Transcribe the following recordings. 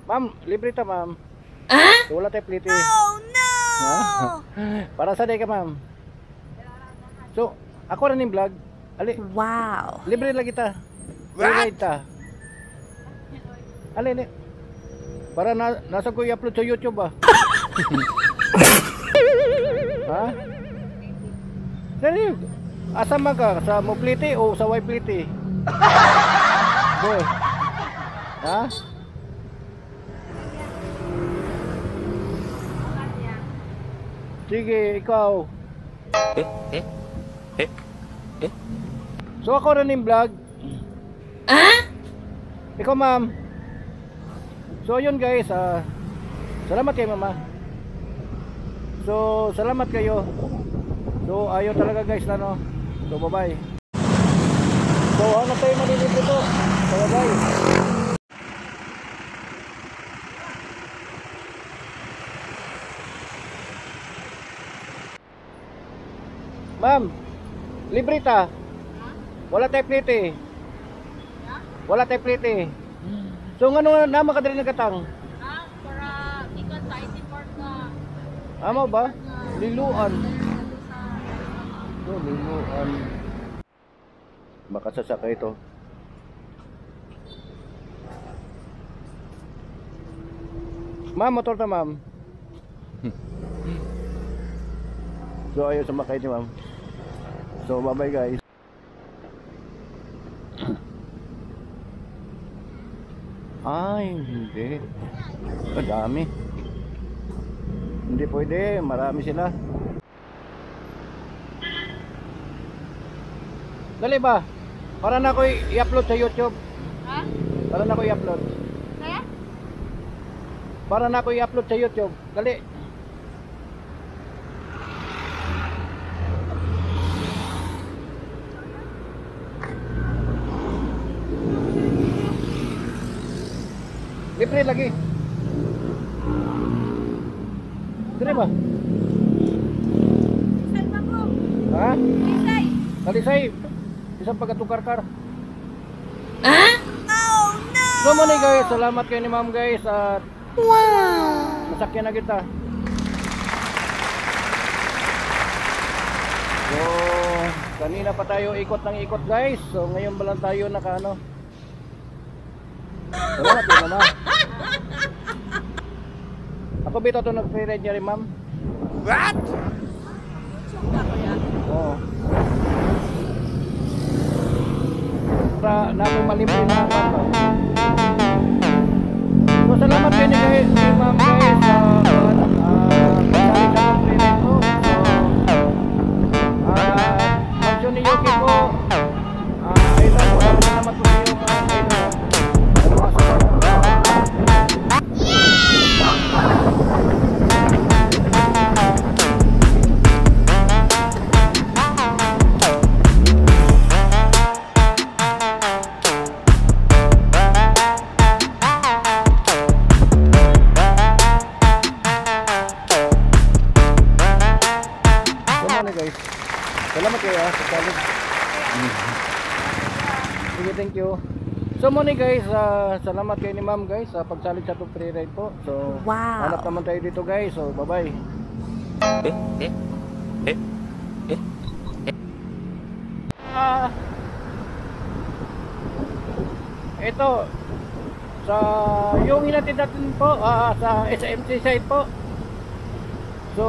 Ma'am, libre ta, ma'am. Ah? So, wala tayo plite. Oh no! Para sa day ka, ma'am. So, ako rin yung vlog. Ali, Wow. libre lang kita. What? Ta. Ali, para nasa ko i-upload sa YouTube ah. Ha? Dali. Asa man ka? Sa mo plite o sa way plite? Go. Ha? Sige, ikaw. So ako rin yung vlog. Ah? Ikaw, ma'am. So yun guys, salamat kayo, mama. So salamat kayo. So ayaw talaga guys na no. So bye bye. So ano tayo malilip ito? So bye bye. Ma'am, libre ta. Wala tayo plite. Wala tayo plite. So ngano na makadali ng katang? Para ikan sa IT Park ka. Amo ba? Liluan. Oh, liluan. Makasasaka ito. Ma'am, motor ta, ma'am. So ayaw sumakay ni ma'am. So bye bye guys. Ay, hindi. Ang dami. Hindi pwede, marami sila. Dali ba? Para na ako i-upload sa YouTube. Ha? Para na ako i-upload. Kaya? Para na ako i-upload sa YouTube. Dali. Libre lagi. Dali ba? Isay pa ko. Ha? Isay. Talisay. Isang pagkatukar-kar. Ah? Oh no! So muna guys, salamat kayo ni ma'am guys at Wow! masakyan na kita. So kanina pa tayo ikot ng ikot guys. So ngayon ba lang tayo nakaano? Salamat kayo mama. Ako bito ito nag-free-ride niya rin ma'am. What? Oo. Para na ako malibre na ako. So salamat kayo ni ma'am guys sa pagsalit sa free-ride ko. So function ni Yuki ko. Ito po, salamat po kayo mga kayo. Guys, salamat kayo sa challenge. Sige, thank you. So muna guys, salamat kayo ni ma'am guys sa pagsalit sa itong free ride po. So Wow. hanap naman tayo dito guys. So bye bye. Ito sa yung hinatid natin po sa SMC site po. So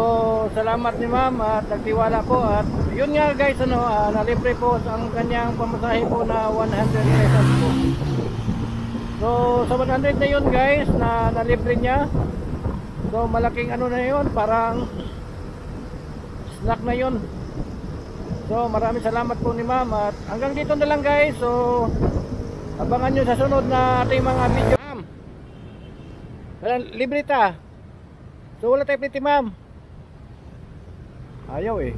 salamat ni ma'am at nagtiwala po at yun nga guys nalibre po ang kanyang pamasahe po na 100 pesos po. So sa 100 na yun guys na nalibre niya. So malaking ano na yun, parang snack na yun. So maraming salamat po ni ma'am at hanggang dito na lang guys. So abangan nyo sa sunod na ating mga video. Ma'am, libre ta. So wala tayo pliti ma'am. Ayaw eh.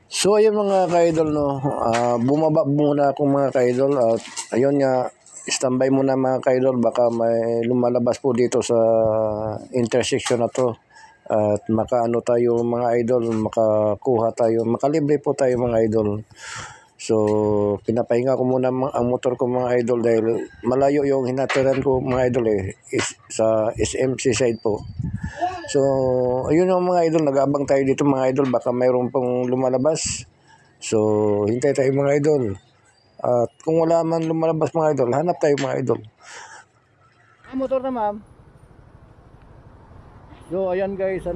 So ayun mga ka-idol no, bumaba muna ako mga ka-idol at ayun nga, standby muna mga ka-idol, baka may lumalabas po dito sa intersection na to at makaano tayo mga idol, makakuha tayo, makalibre po tayo mga idol. So, pinapahinga ko muna ang motor ko mga idol dahil malayo yung hinatiran ko mga idol sa SMC side po. So, ayun yung mga idol, nag-aabang tayo dito mga idol, baka mayroon pong lumalabas. So, hintay tayo mga idol. At kung wala man lumalabas mga idol, hanap tayo mga idol. Motor na ma'am. So ayan guys,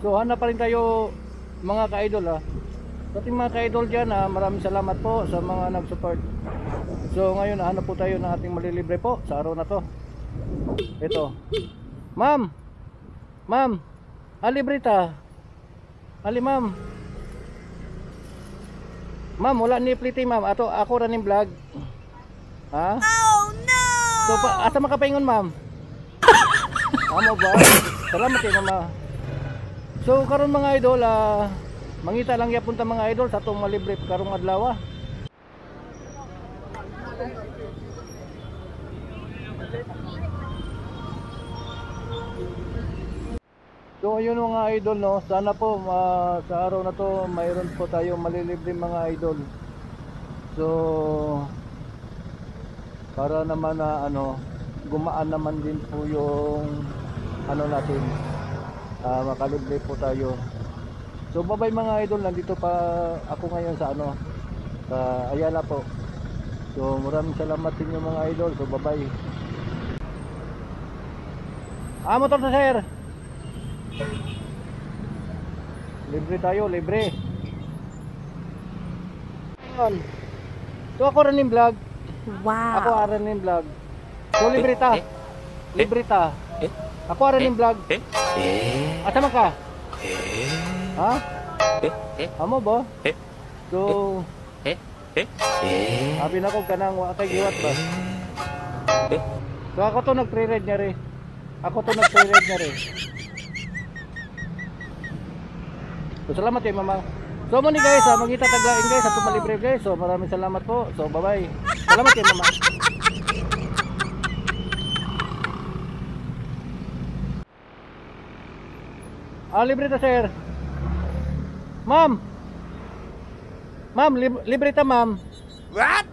so hanap pa rin tayo mga ka-idol sa ating mga ka-idol dyan maraming salamat po sa mga nag-support. So ngayon hanap po tayo ng ating malilibre po sa araw na to. Ito ma'am, alibrita ma'am, wala ni pliti ma'am, ako rin yung vlog so asa makapaingon ma'am? Amo ba? Salamat kay mama. So karon mga idol, mangita lang yapon ta mga idol sa tong malibre karong adlaw. So ayun mga idol sana po sa araw na to mayroon po tayo malilibre mga idol. So para naman na gumaan naman din po yung natin, makalibre po tayo. So bye bye mga idol, nandito pa ako ngayon sa sa Ayala po. So maraming salamat din yung mga idol. So bye bye. Motor na sir, libre tayo, libre. So ako rin yung vlog. Wow. Ako rin yung vlog. So librita. Ako rin yung vlog. Asa man ka? Ha? Amo ba? So sabi na ko kanang wa kay giwat ba? So ako to nag-pre-read niya rin. So salamat kay mama. So mo ni guys, mangita taglain guys sa tumalibre guys. So maraming salamat po. So bye bye. Salamat kay mama. Libre ta sir. Ma'am, libre ta ma'am. What?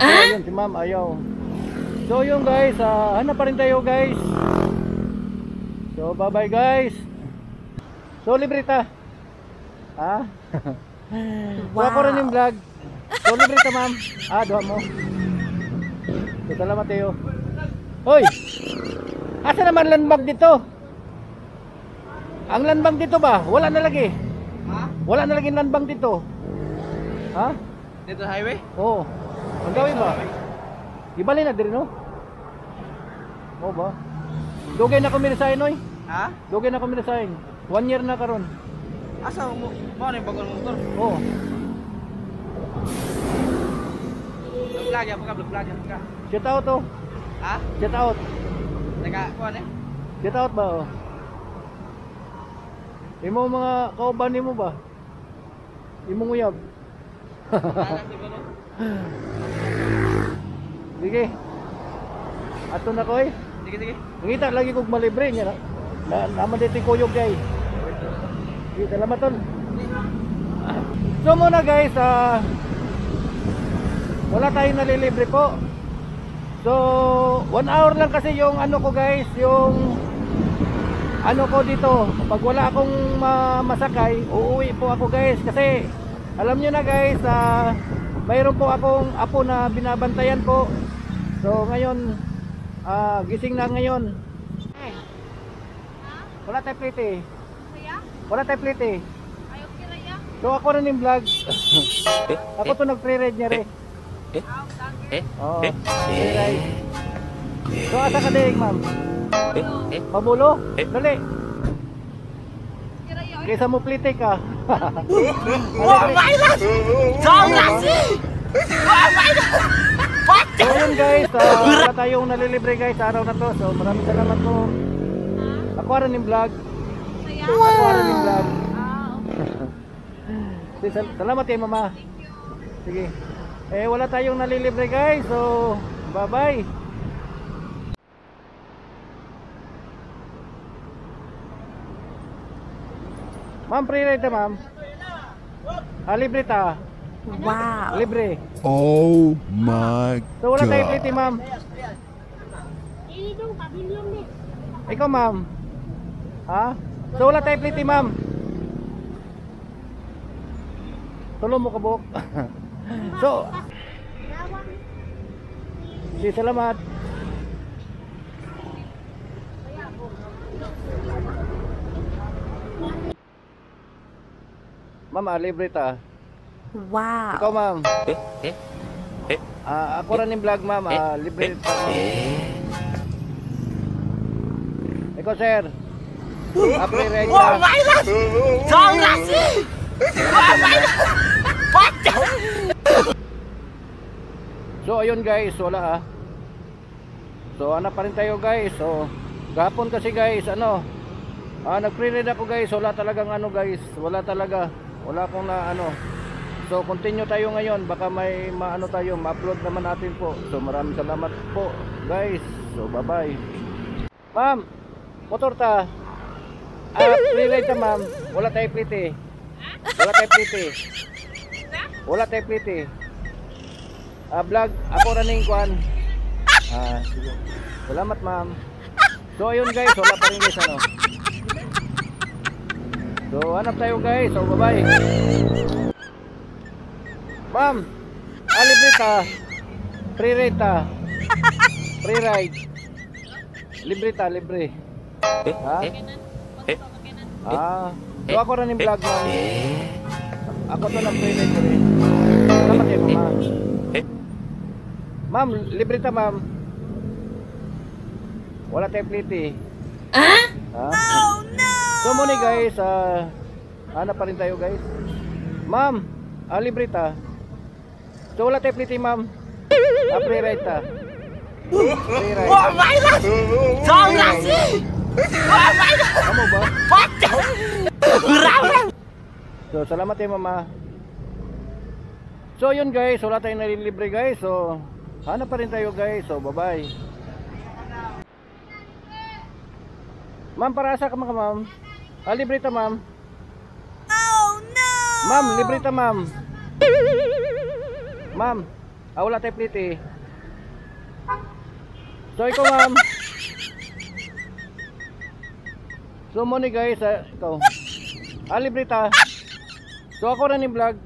So, yun, si ma'am ayaw. So yun guys, hanap pa rin tayo guys. So bye bye guys. So libre ta. So ako rin yung vlog. So libre ta ma'am. Doha mo. So salamat tayo. Hoy, asa naman landmark dito? Ang landbank dito ba? Wala na lagi. Wala na lagi landbank dito. Dito sa highway? Oo. Ang gawin ba? Ibali na diri no? Oo ba? Dugay na ko minisahin oy. Dugay na ko minisahin. 1 year na karon. Asa mo na yung bagong motor? Oo. Vlog yan ka. Shout out to. Shout out. Kuhan Shout out ba? Imo mga kauban nimo ba? Imong uyab. Sige. Ato na ko Sige. Ngita lagi kog malibre nya naman dito kuyog kay. Sige, salamat ton. So muna guys, wala tayong nalilibre po. So 1 hour lang kasi yung ko guys, yung ko dito. Pag wala akong masakay, uuwi po ako guys kasi alam nyo na guys, mayroon po akong apo na binabantayan po. So ngayon gising na ngayon. Wala tayo plate. Wala tayo plate. Ayaw kiraya. So ako rin yung vlog. Ako to nag-pre-read niya rin. Oo. Okay. So asa ka din ma'am? Pabulo? Dali. Kiraya. Kaysa mo plite ka. Oh my God! So lassi! Oh my God! What? So yun guys, wala tayong nalilibre guys sa araw na to. So maraming salamat po. Ako rin yung vlog. Saya. Ako rin yung vlog. Okay. Salamat kay mama. Sige. Wala tayong nalilibre guys. So bye bye. Ma'am, pre-ride na ma'am. Libre ta. Wow. Libre. Oh my So wala tayo God. pliti, ma'am. Ikaw, ma'am. Ha? So wala tayo pliti, ma'am. Tulo mo kabuk. So, di salamat. Ma'am, libre ta. Wow. Ikaw, ma'am. Ako rin yung vlog, ma'am. Libre ta. Ikaw, sir. Pre-ride ka. So, ayun guys. Wala So, ano pa rin tayo guys. So, gapon kasi guys, nag-pre-ride ako guys. Wala talagang guys. Wala talaga. Wala akong So continue tayo ngayon. Baka may tayo, ma-upload naman natin po. So maraming salamat po guys. So bye bye. Ma'am, motor ta. Pre-ride ta, ma'am. Wala tayo pliti. Wala tayo pliti. Wala tayo pliti. Vlog, ako running kuan. Sige. Salamat, ma'am. So ayun guys, wala pa rin guys So hanap tayo guys. So bye bye. Ma'am, libre ta. Pre-ride ta. Pre-ride. Libre ta, libre. Ha? So ako rin yung vlog, ma'am. Ako to lang pre-ride ko rin. Salamat kayo, ma'am. Ma'am, libre ta, ma'am. Wala tayong pliti. Ha? Oh no! So muna guys, hanap pa rin tayo guys. Ma'am, libre ta. So wala tayong pliti, ma'am. Pre-ride ta. Pre-ride. Oh my God! Amo ba? So salamat kayo, mama. So yun guys, wala tayong nalilibre guys. So hanap pa rin tayo guys. So bye bye. Ma'am, para asa ka mga ma'am? Libre ta, ma'am. Oh no! Ma'am, libre ta, ma'am. Ma'am, wala tayo pliti. So ikaw, ma'am. So mo ni guys, ikaw. Libre ta. So ako rin yung vlog.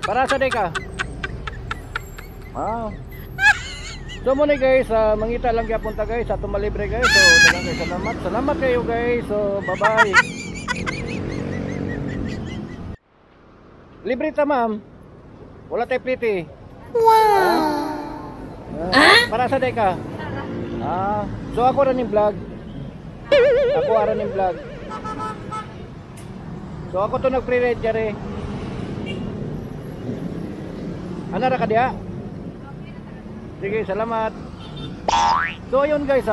Para sa day ka. So muna guys, mangita lang kaya punta guys sa tumalibre guys. So dalang guys, salamat kayo guys. So bye bye. Libre ta, ma'am. Wala tayo pliti. Wow. Para sa day ka. So ako rin yung vlog. Ako rin yung vlog. So ako to nag-pre-ride jare. Ano ra ka diya? Sige, salamat. So ayun guys